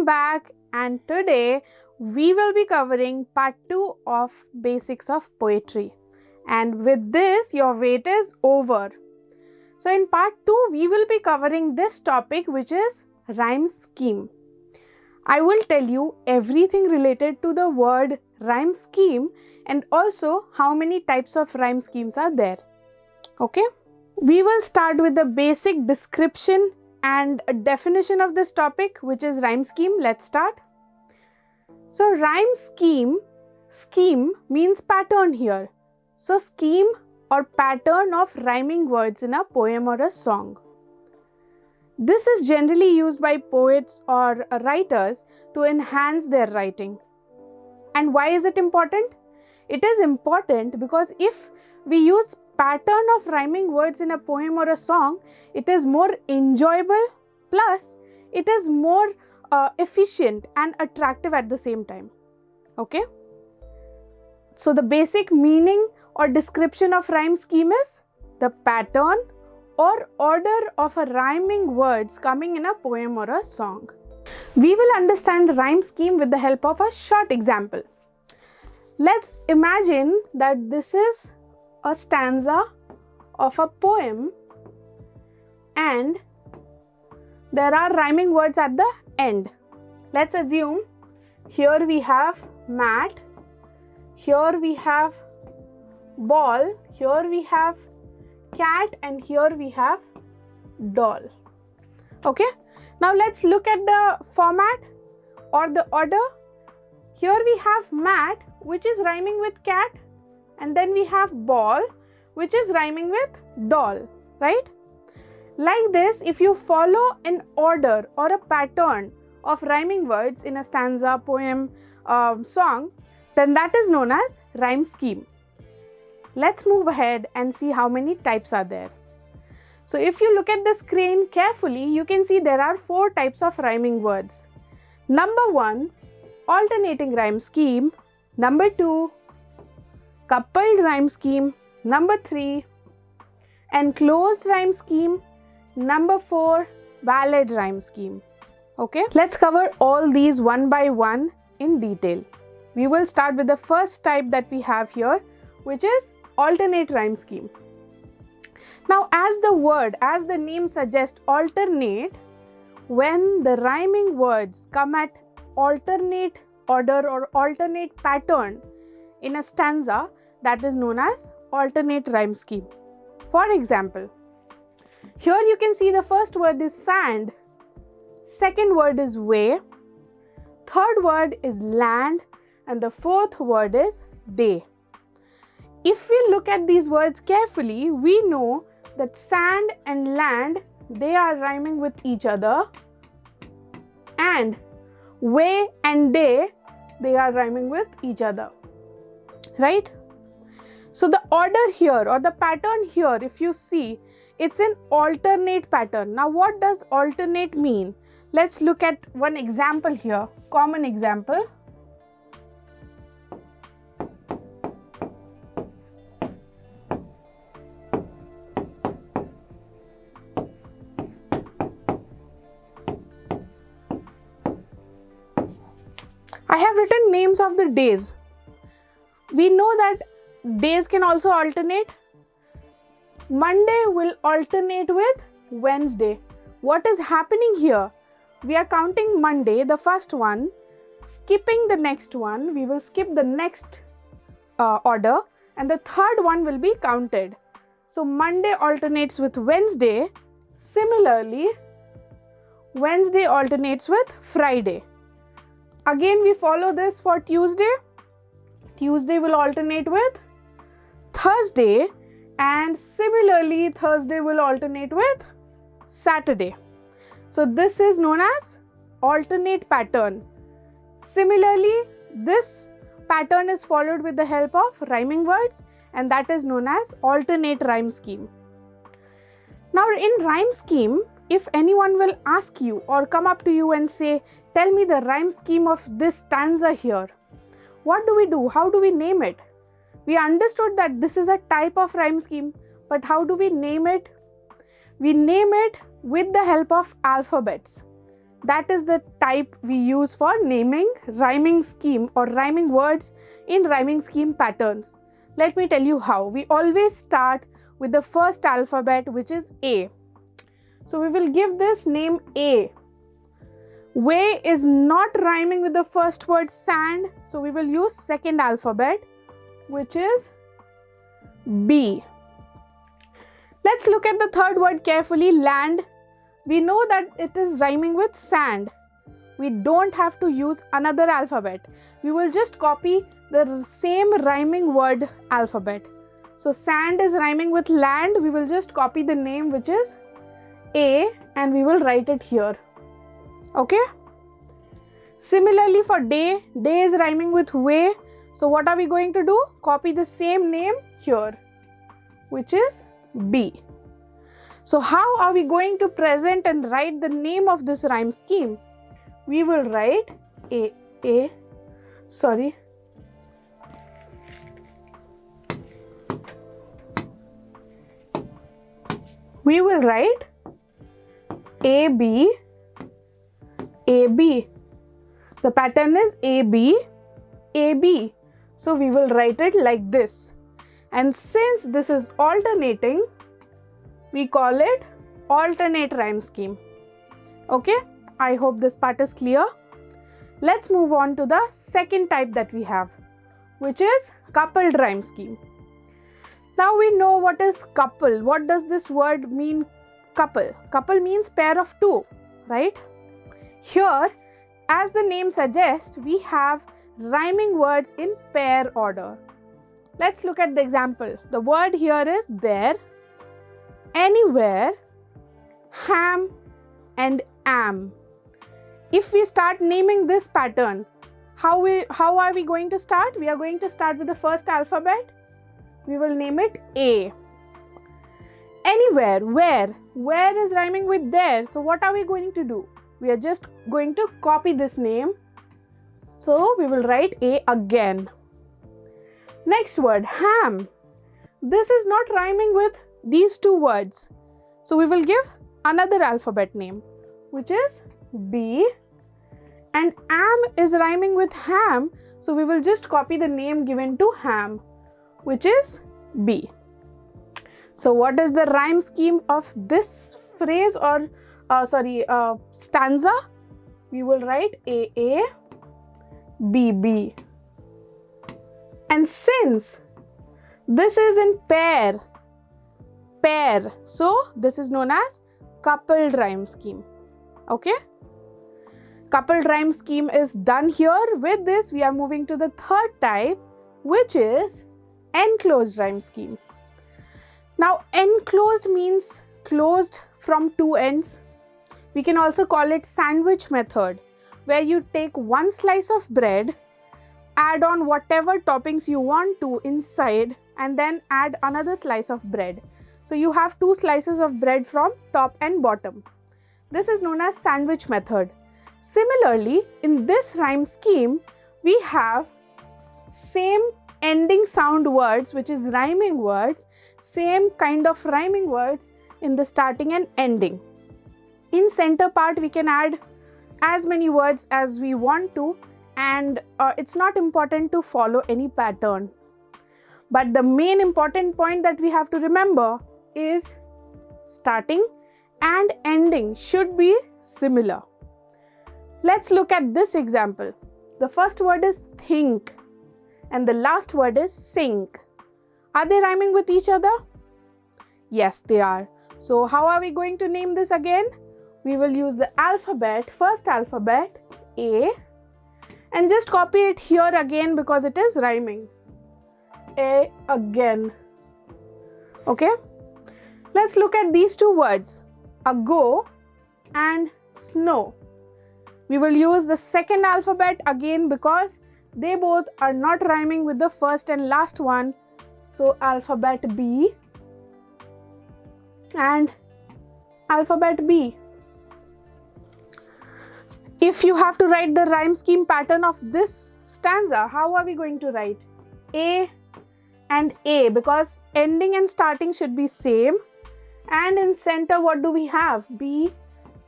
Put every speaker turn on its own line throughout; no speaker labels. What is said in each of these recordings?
Welcome back, and today we will be covering part 2 of Basics of Poetry. And with this, your wait is over. So in part 2, we will be covering this topic, which is rhyme scheme. I will tell you everything related to the word rhyme scheme and also how many types of rhyme schemes are there. Okay? We will start with the basic description and a definition of this topic, which is rhyme scheme. Let's start. So rhyme scheme means pattern here. So scheme or pattern of rhyming words in a poem or a song. This is generally used by poets or writers to enhance their writing. And why is it important? It is important because if we use pattern of rhyming words in a poem or a song, it is more enjoyable, plus it is more efficient and attractive at the same time. Okay? So the basic meaning or description of rhyme scheme is the pattern or order of a rhyming words coming in a poem or a song. We will understand rhyme scheme with the help of a short example. Let's imagine that this is a stanza of a poem and there are rhyming words at the end. Let's assume here we have mat, here we have ball, here we have cat, and here we have doll. Okay, now let's look at the format or the order. Here we have mat, which is rhyming with cat, and then we have ball, which is rhyming with doll, right? Like this, if you follow an order or a pattern of rhyming words in a stanza, poem, song, then that is known as rhyme scheme. Let's move ahead and see how many types are there. So if you look at the screen carefully, you can see there are 4 types of rhyming words. Number 1, alternating rhyme scheme. Number 2, coupled rhyme scheme. Number 3, enclosed rhyme scheme. Number 4, ballad rhyme scheme. Okay, let's cover all these one by one in detail. We will start with the first type that we have here, which is alternate rhyme scheme. Now, as the name suggests, alternate, when the rhyming words come at alternate order or alternate pattern in a stanza, that is known as alternate rhyme scheme. For example, here you can see the first word is sand, second word is way, third word is land, and the fourth word is day. If we look at these words carefully, we know that sand and land, they are rhyming with each other, and way and day, they are rhyming with each other, right? So the order here or the pattern here, if you see, it's an alternate pattern. Now what does alternate mean? Let's look at one example here, common example. I have written names of the days. We know that days can also alternate. Monday will alternate with Wednesday. What is happening here? We are counting Monday, the first one, skipping the next one. We will skip the next order, and the third one will be counted. So Monday alternates with Wednesday. Similarly, Wednesday alternates with Friday. Again, we follow this for Tuesday. Tuesday will alternate with Thursday, and similarly, Thursday will alternate with Saturday. So this is known as alternate pattern. Similarly, this pattern is followed with the help of rhyming words, and that is known as alternate rhyme scheme. Now in rhyme scheme, if anyone will ask you or come up to you and say, tell me the rhyme scheme of this stanza here, what do we do? How do we name it? We understood that this is a type of rhyme scheme, but how do we name it? We name it with the help of alphabets. That is the type we use for naming rhyming scheme or rhyming words in rhyming scheme patterns. Let me tell you how. We always start with the first alphabet, which is A. So we will give this name A. Way is not rhyming with the first word sand, so we will use second alphabet, which is B. Let's look at the third word carefully, land. We know that it is rhyming with sand. We don't have to use another alphabet. We will just copy the same rhyming word alphabet. So sand is rhyming with land. We will just copy the name, which is A, and we will write it here. Okay? Similarly for day, day is rhyming with way. So what are we going to do? Copy the same name here, which is B. So how are we going to present and write the name of this rhyme scheme? We will write we will write AB, AB. The pattern is AB, AB. So we will write it like this. And since this is alternating, we call it alternate rhyme scheme. Okay, I hope this part is clear. Let's move on to the second type that we have, which is coupled rhyme scheme. Now we know what is couple. What does this word mean, couple? Couple means pair of two, right? Here, as the name suggests, we have rhyming words in pair order. Let's look at the example. The word here is there, anywhere, ham, and am. If we start naming this pattern, how are we going to start? We are going to start with the first alphabet. We will name it A. Anywhere, where is rhyming with there. So what are we going to do? We are just going to copy this name. So we will write A again. Next word, ham. This is not rhyming with these two words. So we will give another alphabet name, which is B. And am is rhyming with ham. So we will just copy the name given to ham, which is B. So what is the rhyme scheme of this phrase or stanza? We will write AA, BB. And since this is in pair, so this is known as coupled rhyme scheme. Okay? Coupled rhyme scheme is done here. With this, we are moving to the third type, which is enclosed rhyme scheme. Now, enclosed means closed from two ends. We can also call it sandwich method, where you take one slice of bread, add on whatever toppings you want to inside, and then add another slice of bread. So you have two slices of bread from top and bottom. This is known as sandwich method. Similarly, in this rhyme scheme, we have same ending sound words, which is rhyming words, same kind of rhyming words in the starting and ending. In center part, we can add as many words as we want to, and it's not important to follow any pattern. But the main important point that we have to remember is starting and ending should be similar. Let's look at this example. The first word is think and the last word is sink. Are they rhyming with each other? Yes, they are. So how are we going to name this again? We will use the alphabet, first alphabet, A, and just copy it here again because it is rhyming. A again. Okay? Let's look at these two words, ago and snow. We will use the second alphabet again because they both are not rhyming with the first and last one. So alphabet B and alphabet B. If you have to write the rhyme scheme pattern of this stanza, how are we going to write? A and A, because ending and starting should be same. And in center, what do we have? B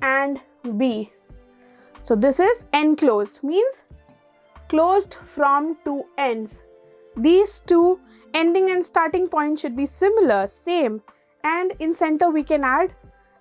and B. So this is enclosed, means closed from two ends. These two ending and starting points should be similar, same, and in center we can add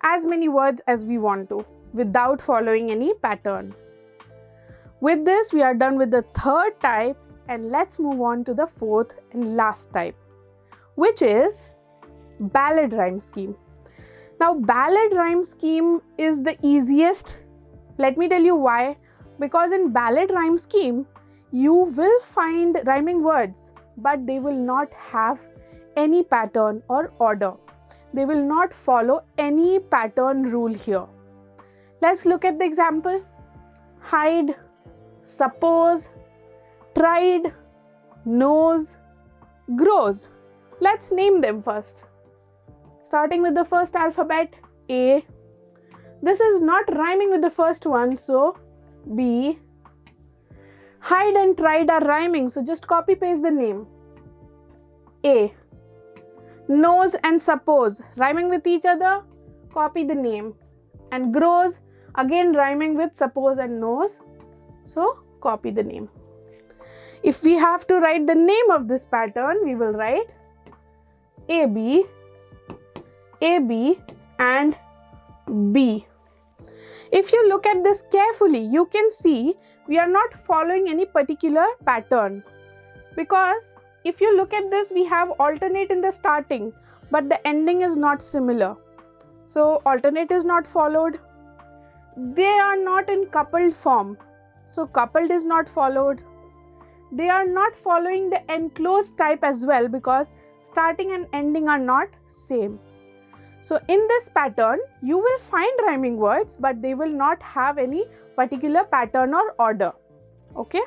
as many words as we want to without following any pattern. With this, we are done with the third type, and let's move on to the fourth and last type, which is ballad rhyme scheme. Now, ballad rhyme scheme is the easiest. Let me tell you why. Because in ballad rhyme scheme, you will find rhyming words, but they will not have any pattern or order. They will not follow any pattern rule here. Let's look at the example. Hide, suppose, tried, knows, grows. Let's name them first. Starting with the first alphabet, A. This is not rhyming with the first one, so B. Hide and tried are rhyming, so just copy paste the name. A. Knows and suppose, rhyming with each other, copy the name. And grows, again rhyming with suppose and knows, so copy the name. If we have to write the name of this pattern, we will write AB, AB and B. If you look at this carefully, you can see we are not following any particular pattern, because if you look at this, we have alternate in the starting, but the ending is not similar. So alternate is not followed. They are not in coupled form, so coupled is not followed. They are not following the enclosed type as well, because starting and ending are not same. So in this pattern, you will find rhyming words, but they will not have any particular pattern or order. Okay?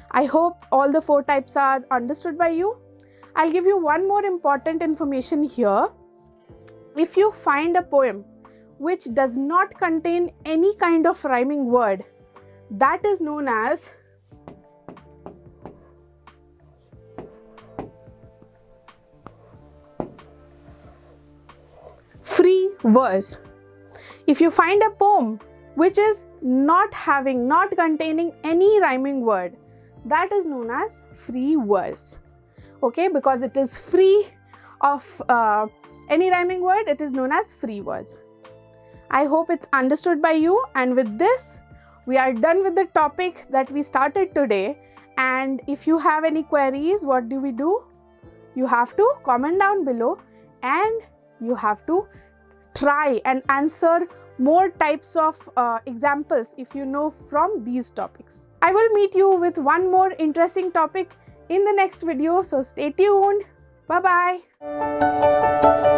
I hope all the four types are understood by you. I'll give you one more important information here. If you find a poem which does not contain any kind of rhyming word, that is known as free verse. If you find a poem which is not containing any rhyming word, that is known as free verse. Okay, because it is free of any rhyming word, it is known as free verse. I hope it's understood by you, and with this, we are done with the topic that we started today. And if you have any queries, what do? You have to comment down below, and you have to try and answer more types of examples if you know from these topics. I will meet you with one more interesting topic in the next video, so stay tuned. Bye bye.